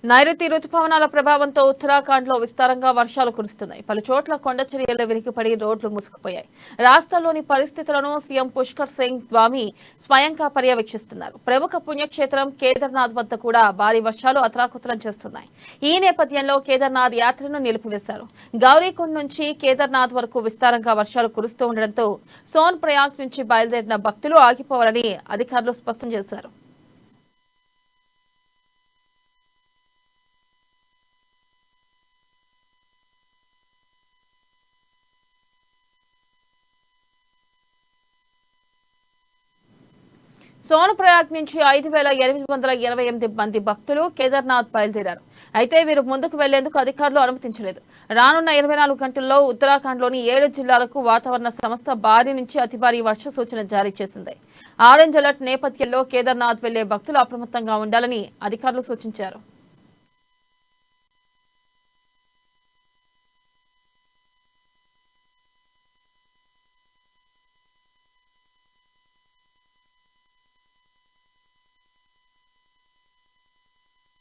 నైరుతి రుతుపవనాల ప్రభావంతో ఉత్తరాఖండ్లో విస్తారంగా వర్షాలు కురుస్తున్నాయి. పలు చోట్ల కొండ చర్యలు విరిగిపడి రోడ్లు మూసుకుపోయాయి. రాష్ట్రంలోని పరిస్థితులను సీఎం పుష్కర్ సింగ్ ధామీ స్వయంగా పర్యవేక్షిస్తున్నారు. ప్రముఖ పుణ్యక్షేత్రం కేదార్నాథ్ వద్ద కూడా భారీ వర్షాలు అతలాకుతలం చేస్తున్నాయి. ఈ నేపథ్యంలో కేదార్నాథ్ యాత్రను నిలిపివేశారు. గౌరీకుండ్ నుంచి కేదార్నాథ్ వరకు విస్తారంగా వర్షాలు కురుస్తూ ఉండడంతో సోన్ ప్రయాగ్ నుంచి బయలుదేరిన భక్తులు ఆగిపోవాలని అధికారులు స్పష్టం చేశారు. సోనప్రయాగ్ నుంచి 5,888 మంది భక్తులు కేదార్నాథ్ బయలుదేరారు. అయితే వీరు ముందుకు వెళ్లేందుకు అధికారులు అనుమతించలేదు. రానున్న 24 గంటల్లో ఉత్తరాఖండ్లోని 7 జిల్లాలకు వాతావరణ సంస్థ భారీ నుంచి అతి భారీ వర్ష సూచన జారీ చేసింది. ఆరెంజ్ అలర్ట్ నేపథ్యంలో కేదార్నాథ్ వెళ్లే భక్తులు అప్రమత్తంగా ఉండాలని అధికారులు సూచించారు.